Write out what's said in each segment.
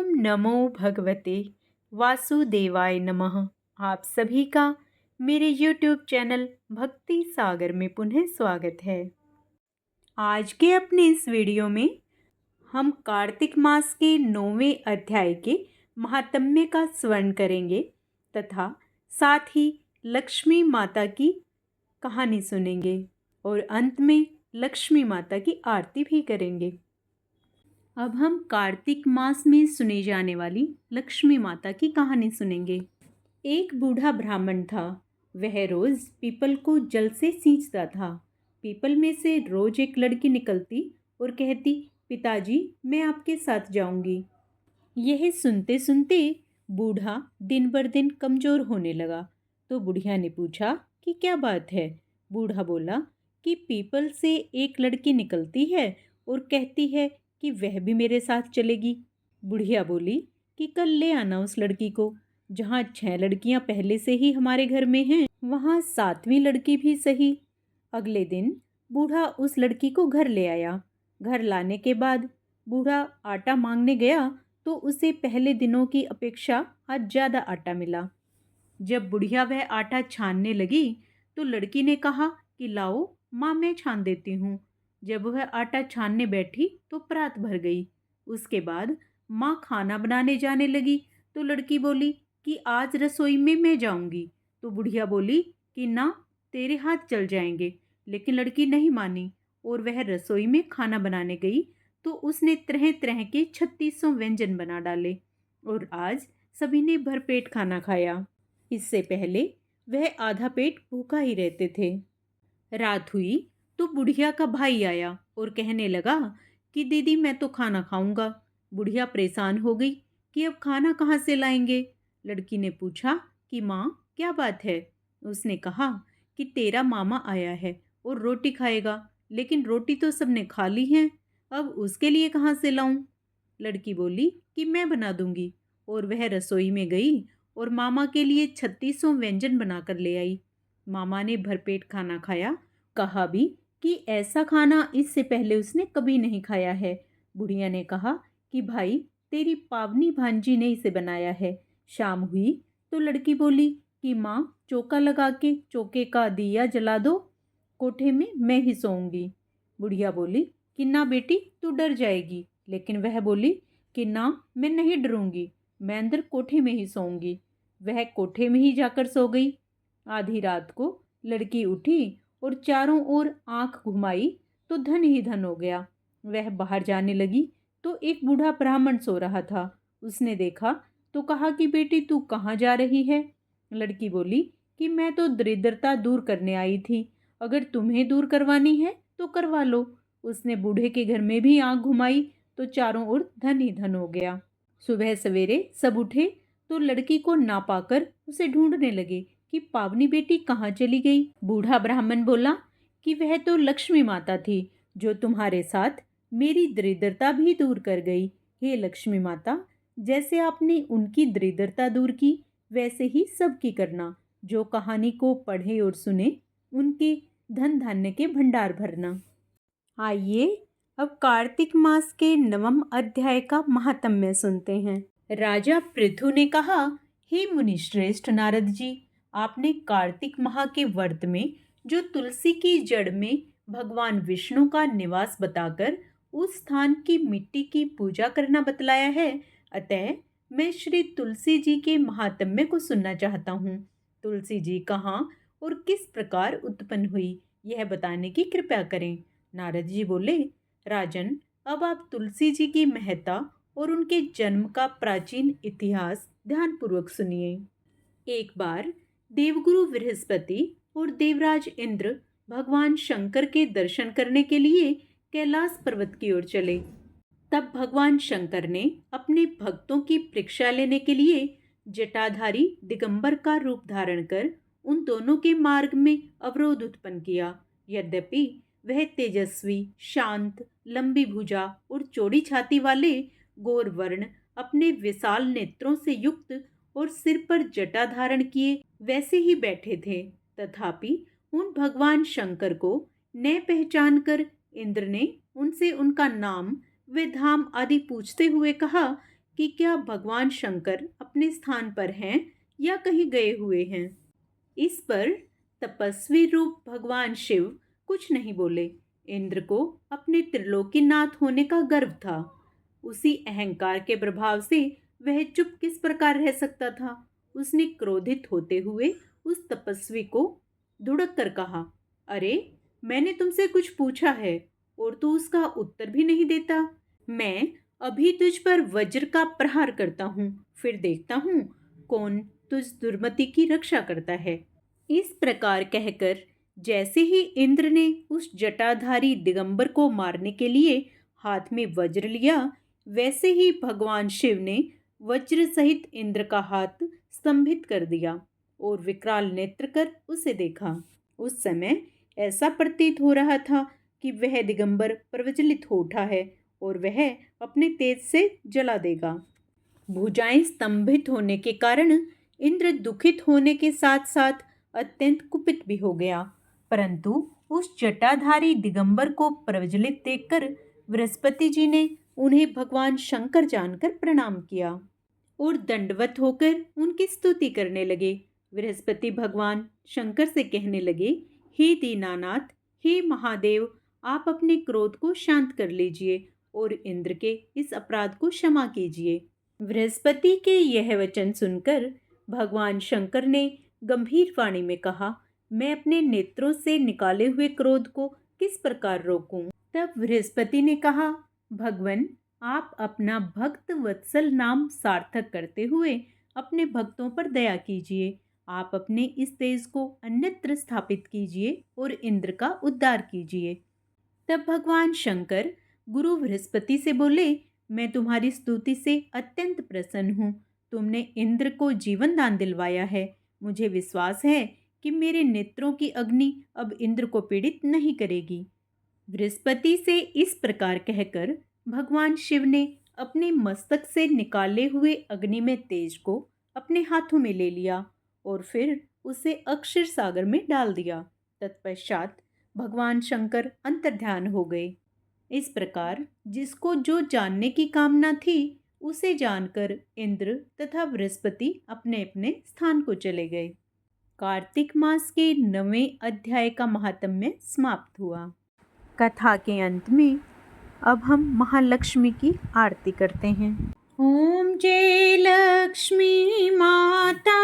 ओम नमो भगवते वासुदेवाय नमः। आप सभी का मेरे YouTube चैनल भक्ति सागर में पुनः स्वागत है। आज के अपने इस वीडियो में हम कार्तिक मास के 9वें अध्याय के महात्म्य का स्मरण करेंगे तथा साथ ही लक्ष्मी माता की कहानी सुनेंगे और अंत में लक्ष्मी माता की आरती भी करेंगे। अब हम कार्तिक मास में सुनी जाने वाली लक्ष्मी माता की कहानी सुनेंगे। एक बूढ़ा ब्राह्मण था। वह रोज पीपल को जल से सींचता था। पीपल में से रोज एक लड़की निकलती और कहती, पिताजी मैं आपके साथ जाऊंगी। यह सुनते सुनते बूढ़ा दिन बर दिन कमजोर होने लगा। तो बुढ़िया ने पूछा कि क्या बात है। बूढ़ा बोला कि पीपल से एक लड़की निकलती है और कहती है कि वह भी मेरे साथ चलेगी। बुढ़िया बोली कि कल ले आना उस लड़की को। जहाँ 6 लड़कियां पहले से ही हमारे घर में हैं, वहाँ 7वीं लड़की भी सही। अगले दिन बूढ़ा उस लड़की को घर ले आया। घर लाने के बाद बूढ़ा आटा मांगने गया तो उसे पहले दिनों की अपेक्षा आज ज़्यादा आटा मिला। जब बुढ़िया वह आटा छानने लगी तो लड़की ने कहा कि लाओ माँ, मैं छान देती हूँ। जब वह आटा छानने बैठी तो परात भर गई। उसके बाद माँ खाना बनाने जाने लगी तो लड़की बोली कि आज रसोई में मैं जाऊंगी। तो बुढ़िया बोली कि ना, तेरे हाथ जल जाएंगे। लेकिन लड़की नहीं मानी और वह रसोई में खाना बनाने गई तो उसने तरह तरह के 3600 व्यंजन बना डाले और आज सभी ने भरपेट खाना खाया। इससे पहले वह आधा पेट भूखा ही रहते थे। रात हुई तो बुढ़िया का भाई आया और कहने लगा कि दीदी मैं तो खाना खाऊंगा। बुढ़िया परेशान हो गई कि अब खाना कहाँ से लाएंगे। लड़की ने पूछा कि माँ क्या बात है। उसने कहा कि तेरा मामा आया है और रोटी खाएगा, लेकिन रोटी तो सबने खा ली है, अब उसके लिए कहाँ से लाऊं। लड़की बोली कि मैं बना दूंगी और वह रसोई में गई और मामा के लिए 3600 व्यंजन बनाकर ले आई। मामा ने भरपेट खाना खाया, कहा भी कि ऐसा खाना इससे पहले उसने कभी नहीं खाया है। बुढ़िया ने कहा कि भाई तेरी पावनी भांजी ने इसे बनाया है। शाम हुई तो लड़की बोली कि माँ चौका लगा के चौके का दिया जला दो, कोठे में मैं ही सोऊंगी। बुढ़िया बोली कि ना बेटी तू डर जाएगी। लेकिन वह बोली कि ना, मैं नहीं डरूंगी, मैं अंदर कोठे में ही सोऊंगी। वह कोठे में ही जाकर सो गई। आधी रात को लड़की उठी और चारों ओर आंख घुमाई तो धन ही धन हो गया। वह बाहर जाने लगी तो एक बूढ़ा ब्राह्मण सो रहा था। उसने देखा तो कहा कि बेटी तू कहाँ जा रही है। लड़की बोली कि मैं तो दरिद्रता दूर करने आई थी, अगर तुम्हें दूर करवानी है तो करवा लो। उसने बूढ़े के घर में भी आंख घुमाई तो चारों ओर धन ही धन हो गया। सुबह सवेरे सब उठे तो लड़की को ना पाकर उसे ढूंढने लगे कि पावनी बेटी कहाँ चली गई। बूढ़ा ब्राह्मण बोला कि वह तो लक्ष्मी माता थी जो तुम्हारे साथ मेरी दरिद्रता भी दूर कर गई। हे लक्ष्मी माता, जैसे आपने उनकी दरिद्रता दूर की वैसे ही सबकी करना। जो कहानी को पढ़े और सुने उनके धन धान्य के भंडार भरना। आइए अब कार्तिक मास के 9वें अध्याय का महात्म्य सुनते हैं। राजा पृथु ने कहा, हे मुनिश्रेष्ठ नारद जी, आपने कार्तिक माह के व्रत में जो तुलसी की जड़ में भगवान विष्णु का निवास बताकर उस स्थान की मिट्टी की पूजा करना बतलाया है, अतः मैं श्री तुलसी जी के महात्म्य को सुनना चाहता हूँ। तुलसी जी कहाँ और किस प्रकार उत्पन्न हुई, यह बताने की कृपा करें। नारद जी बोले, राजन, अब आप तुलसी जी की महत्ता और उनके जन्म का प्राचीन इतिहास ध्यानपूर्वक सुनिए। एक बार देवगुरु बृहस्पति और देवराज इंद्र भगवान शंकर के दर्शन करने के लिए कैलाश पर्वत की ओर चले। तब भगवान शंकर ने अपने भक्तों की परीक्षा लेने के लिए जटाधारी दिगंबर का रूप धारण कर उन दोनों के मार्ग में अवरोध उत्पन्न किया। यद्यपि वह तेजस्वी, शांत, लंबी भुजा और चौड़ी छाती वाले गोर वर्ण अपने विशाल नेत्रों से युक्त और सिर पर जटा धारण किए वैसे ही बैठे थे। तथापि उन भगवान शंकर को न पहचान कर इंद्र ने उनसे उनका नाम वे धाम आदि पूछते हुए कहा कि क्या भगवान शंकर अपने स्थान पर हैं या कहीं गए हुए हैं। इस पर तपस्वी रूप भगवान शिव कुछ नहीं बोले। इंद्र को अपने त्रिलोकीनाथ होने का गर्व था। उसी अहंकार के प्रभाव से वह चुप किस प्रकार रह सकता था। उसने क्रोधित होते हुए उस तपस्वी को धुड़क कर कहा, अरे, मैंने तुमसे कुछ पूछा है और तू उसका उत्तर भी नहीं देता। मैं अभी तुझ पर वज्र का प्रहार करता हूँ, फिर देखता हूँ कौन तुझ दुर्मति की रक्षा करता है। इस प्रकार कहकर जैसे ही इंद्र ने उस जटाधारी दिगंबर को मारने के लिए हाथ में वज्र लिया, वैसे ही भगवान शिव ने वज्र सहित इंद्र का हाथ स्तंभित कर दिया और विकराल नेत्र कर उसे देखा। उस समय ऐसा प्रतीत हो रहा था कि वह दिगंबर प्रज्वलित हो उठा है और वह अपने तेज से जला देगा। भुजाएं स्तंभित होने के कारण इंद्र दुखित होने के साथ साथ अत्यंत कुपित भी हो गया, परंतु उस जटाधारी दिगंबर को प्रज्वलित देखकर बृहस्पति जी ने उन्हें भगवान शंकर जानकर प्रणाम किया और दंडवत होकर उनकी स्तुति करने लगे। बृहस्पति भगवान शंकर से कहने लगे, हे दीनानाथ, हे महादेव, आप अपने क्रोध को शांत कर लीजिए और इंद्र के इस अपराध को क्षमा कीजिए। बृहस्पति के यह वचन सुनकर भगवान शंकर ने गंभीर वाणी में कहा, मैं अपने नेत्रों से निकाले हुए क्रोध को किस प्रकार रोकूं। तब बृहस्पति ने कहा, भगवन, आप अपना भक्त वत्सल नाम सार्थक करते हुए अपने भक्तों पर दया कीजिए। आप अपने इस तेज को अन्यत्र स्थापित कीजिए और इंद्र का उद्धार कीजिए। तब भगवान शंकर गुरु बृहस्पति से बोले, मैं तुम्हारी स्तुति से अत्यंत प्रसन्न हूँ। तुमने इंद्र को जीवन दान दिलवाया है। मुझे विश्वास है कि मेरे नेत्रों की अग्नि अब इंद्र को पीड़ित नहीं करेगी। बृहस्पति से इस प्रकार कहकर भगवान शिव ने अपने मस्तक से निकाले हुए अग्नि में तेज को अपने हाथों में ले लिया और फिर उसे अक्षर सागर में डाल दिया। तत्पश्चात भगवान शंकर अंतर्ध्यान हो गए। इस प्रकार जिसको जो जानने की कामना थी उसे जानकर इंद्र तथा बृहस्पति अपने अपने स्थान को चले गए। कार्तिक मास के 9वें अध्याय का महात्म्य समाप्त हुआ। कथा के अंत में अब हम महालक्ष्मी की आरती करते हैं। ओम जय लक्ष्मी माता,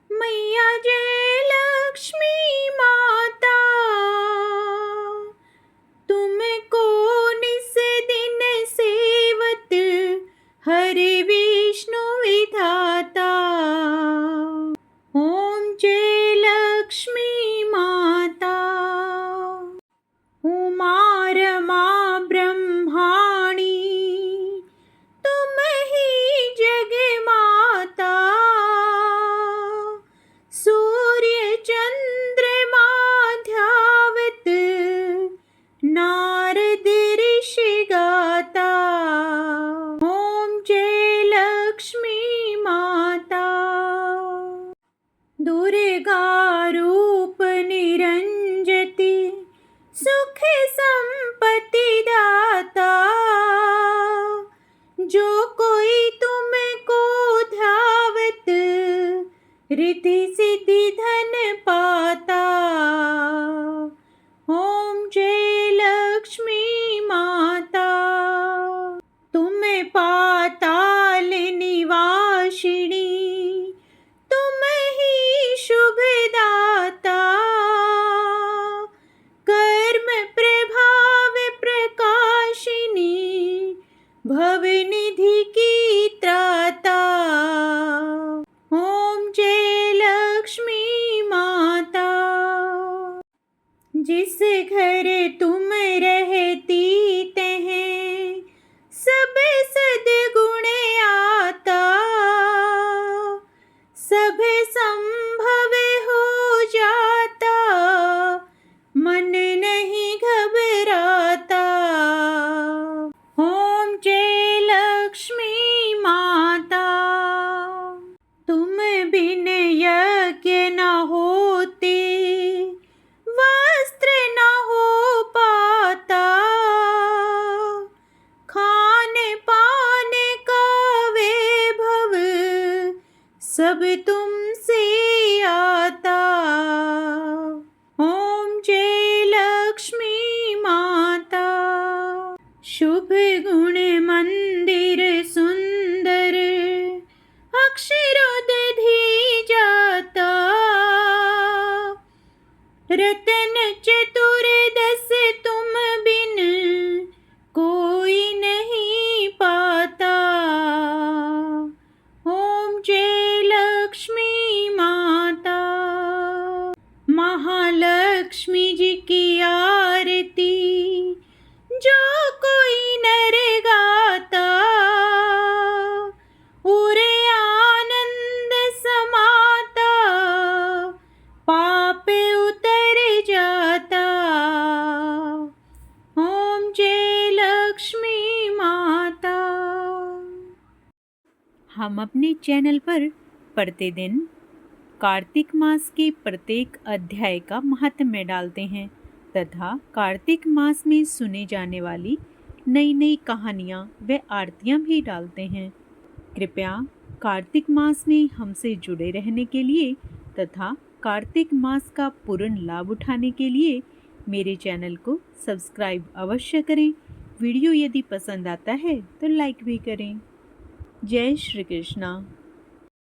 मैया जय लक्ष्मी माता, तुमको निस दिन सेवत हरे विष्णु विधाता। ओम जय लक्ष्मी माता, उमा रमा ब्रह्माणी, तुम ही जग माता, सूर्य चंद्रमा ध्यावत नारद ऋषि गाता। ओम जय लक्ष्मी माता, दुर्गा रूप निरंजति, सुख संपत्ति दाता, जो कोई तुमको ध्यावत रिद्धि सिद्धि धन पाता। ओम जय लक्ष्मी माता, तुम पाताल निवासिनी, तुम ही शुभ दाता, कर्म प्रभाव प्रकाशिनी, भवनिधि की त्राता। ओम जय लक्ष्मी माता, जिस घर तुम रहती तह सब सद्गुण आता, सब संभव हो जाता, मन नहीं घबराता। ओम जय लक्ष्मी माता, तुम बिन यज्ञ न होते, वस्त्र न हो पाता, सब तुमसे आता। ओम जय लक्ष्मी माता। शुभ गुण मंदिर सुंदर, अक्षरोदधि जाता। रतन चतुर्दश तुम बिन कोई नहीं पाता। ओम जय लक्ष्मी माता। महालक्ष्मी जी की आरती जो कोई नर गाता, पूरे आनंद समाता, पाप उतर जाता। ओम जय लक्ष्मी माता। हम अपने चैनल पर प्रतिदिन कार्तिक मास के प्रत्येक अध्याय का महात्म्य डालते हैं तथा कार्तिक मास में सुने जाने वाली नई नई कहानियाँ व आरतियाँ भी डालते हैं। कृपया कार्तिक मास में हमसे जुड़े रहने के लिए तथा कार्तिक मास का पूर्ण लाभ उठाने के लिए मेरे चैनल को सब्सक्राइब अवश्य करें। वीडियो यदि पसंद आता है तो लाइक भी करें। जय श्री कृष्णा।